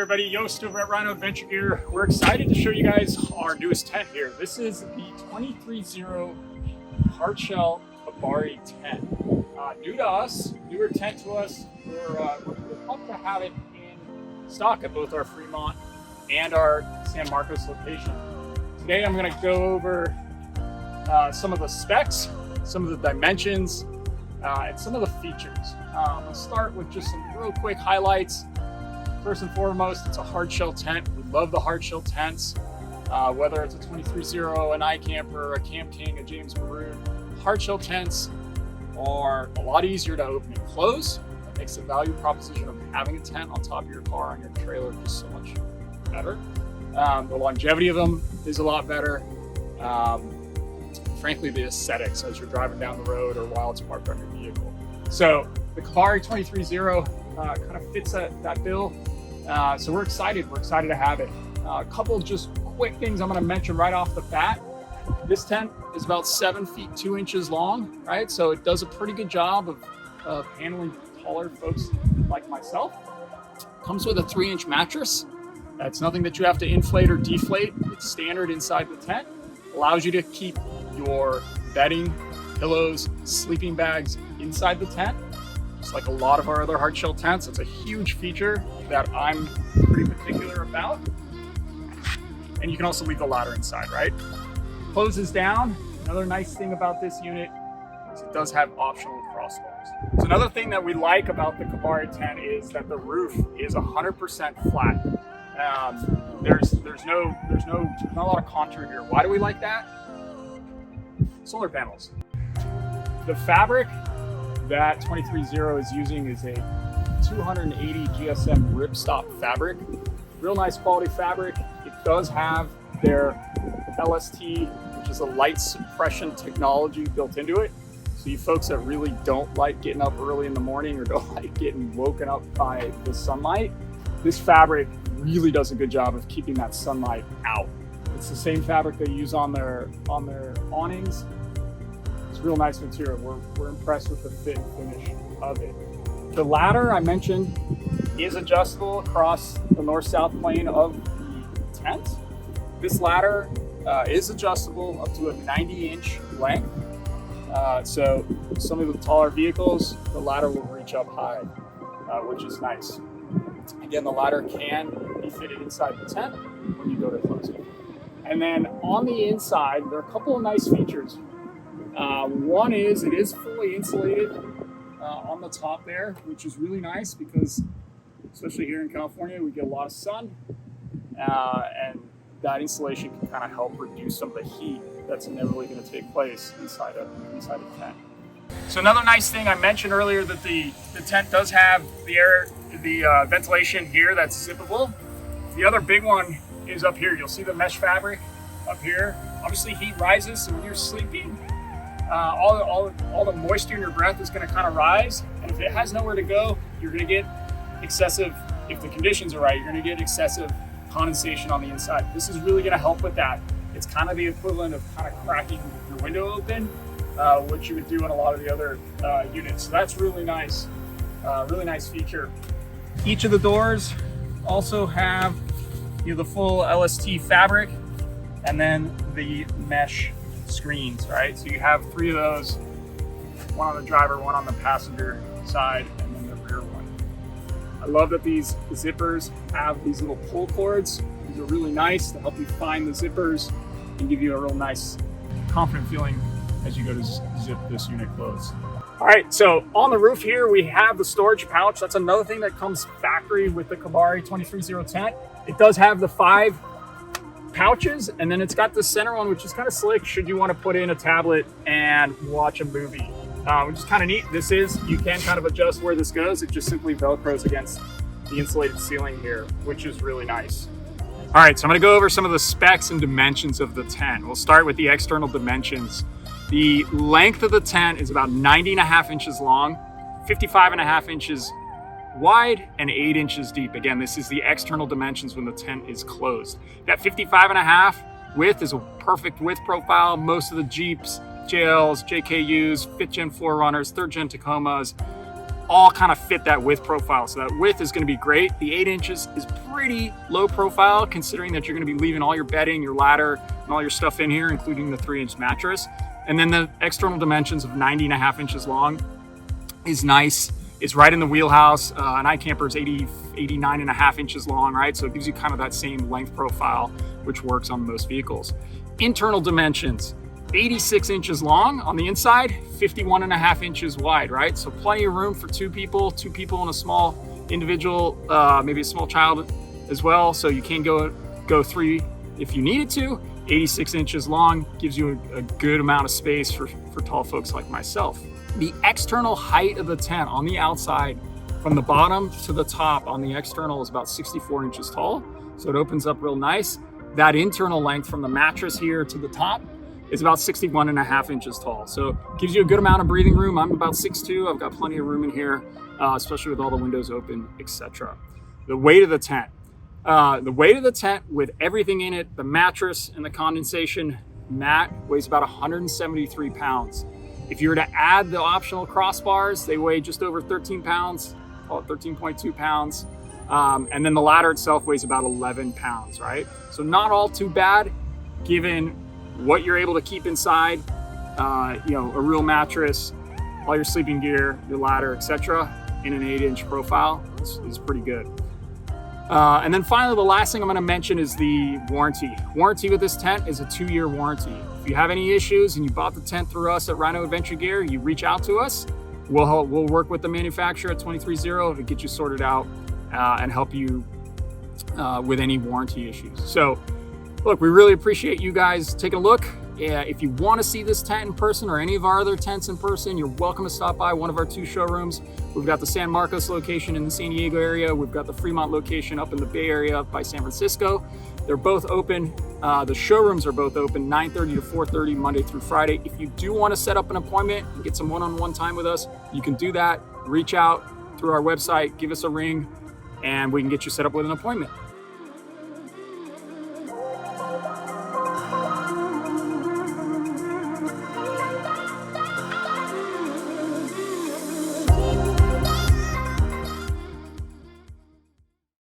everybody, Yost over at Rhino Adventure Gear. We're excited to show you guys our newest tent here. This is the 23ZERO Hard Shell Kabari tent. New to us, newer tent to us. We're pumped to have it in stock at both our Fremont and our San Marcos location. Today I'm going to go over some of the specs, some of the dimensions, and some of the features. I'll start with just some real quick highlights. First and foremost, it's a hard shell tent. We love the hard shell tents, whether it's a 23ZERO, an iCamper, a Camp King, a James Maroon. Hard shell tents are a lot easier to open and close. That makes the value proposition of having a tent on top of your car, on your trailer, just so much better. The longevity of them is a lot better. Frankly, the aesthetics as you're driving down the road or while it's parked on your vehicle. So the Kabari 23ZERO kind of fits that bill. So we're excited to have it. A couple just quick things I'm going to mention right off the bat. This tent is about 7 feet 2 inches long, right? So it does a pretty good job of handling taller folks like myself. Comes with a 3-inch mattress. That's nothing that you have to inflate or deflate. It's standard inside the tent. Allows you to keep your bedding, pillows, sleeping bags inside the tent. Just like a lot of our other hard shell tents, it's a huge feature that I'm pretty particular about. And you can also leave the ladder inside, right? Closes down. Another nice thing about this unit is it does have optional crossbars. So another thing that we like about the Kabari tent is that the roof is 100% flat. There's not a lot of contour here. Why do we like that? Solar panels. The fabric that 23ZERO is using is a 280 GSM ripstop fabric. Real nice quality fabric. It does have their LST, which is a light suppression technology built into it. So you folks that really don't like getting up early in the morning or don't like getting woken up by the sunlight, this fabric really does a good job of keeping that sunlight out. It's the same fabric they use on their awnings. It's real nice material. We're impressed with the fit and finish of it. The ladder I mentioned is adjustable across the north-south plane of the tent. This ladder is adjustable up to a 90-inch length. So some of the taller vehicles, the ladder will reach up high, which is nice. Again, the ladder can be fitted inside the tent when you go to close it. And then on the inside, there are a couple of nice features. One is it is fully insulated on the top there, which is really nice because, especially here in California, we get a lot of sun, and that insulation can kind of help reduce some of the heat that's inevitably going to take place inside a tent. So another nice thing I mentioned earlier that the tent does have the ventilation here that's zippable. The other big one is up here. You'll see the mesh fabric up here. Obviously heat rises, so when you're sleeping, all the moisture in your breath is going to kind of rise, and if it has nowhere to go, you're going to get excessive, if the conditions are right, you're going to get excessive condensation on the inside. This is really going to help with that. It's kind of the equivalent of kind of cracking your window open, which you would do in a lot of the other units. So that's really nice feature. Each of the doors also have the full LST fabric and then the mesh screens, right? So you have 3 of those, one on the driver, one on the passenger side, and then the rear one. I love that these zippers have these little pull cords. These are really nice to help you find the zippers and give you a real nice, confident feeling as you go to zip this unit closed. All right, so on the roof here, we have the storage pouch. That's another thing that comes factory with the Kabari 23ZERO tent. It does have the 5 pouches, and then it's got the center one, which is kind of slick should you want to put in a tablet and watch a movie, which is kind of neat. You can kind of adjust where this goes. It just simply Velcros against the insulated ceiling here, which is really nice. All right, so I'm going to go over some of the specs and dimensions of the tent. We'll start with the external dimensions. The length of the tent is about 90.5 inches long, 55.5 inches wide, and 8 inches deep. Again, this is the external dimensions when the tent is closed. That 55.5 width is a perfect width profile. Most of the Jeeps, JLs, JKUs, 5th Gen 4Runners, 3rd Gen Tacomas, all kind of fit that width profile. So that width is going to be great. The 8 inches is pretty low profile considering that you're going to be leaving all your bedding, your ladder, and all your stuff in here, including the 3-inch mattress. And then the external dimensions of 90.5 inches long is nice. It's right in the wheelhouse. An iCamper is 89.5 inches long, right? So it gives you kind of that same length profile, which works on most vehicles. Internal dimensions, 86 inches long on the inside, 51.5 inches wide, right? So plenty of room for two people and a small individual, maybe a small child as well. So you can go 3 if you needed to. 86 inches long gives you a good amount of space for tall folks like myself. The external height of the tent on the outside from the bottom to the top on the external is about 64 inches tall. So it opens up real nice. That internal length from the mattress here to the top is about 61.5 inches tall. So it gives you a good amount of breathing room. I'm about 6'2". I've got plenty of room in here, especially with all the windows open, etc. The weight of the tent. The weight of the tent with everything in it, the mattress and the condensation mat, weighs about 173 pounds. If you were to add the optional crossbars, they weigh just over 13 pounds, call it 13.2 pounds. And then the ladder itself weighs about 11 pounds, right? So not all too bad, given what you're able to keep inside, a real mattress, all your sleeping gear, your ladder, etc. in an 8-inch profile is pretty good. And then finally, the last thing I'm going to mention is the warranty. Warranty with this tent is a 2-year warranty. If you have any issues and you bought the tent through us at Rhino Adventure Gear, you reach out to us. We'll work with the manufacturer at 23ZERO to get you sorted out and help you with any warranty issues. So, look, we really appreciate you guys taking a look. If you want to see this tent in person or any of our other tents in person, you're welcome to stop by one of our 2 showrooms. We've got the San Marcos location in the San Diego area. We've got the Fremont location up in the Bay Area by San Francisco. They're both open. The showrooms are both open 9:30 to 4:30 Monday through Friday. If you do want to set up an appointment and get some one-on-one time with us, you can do that. Reach out through our website, give us a ring, and we can get you set up with an appointment.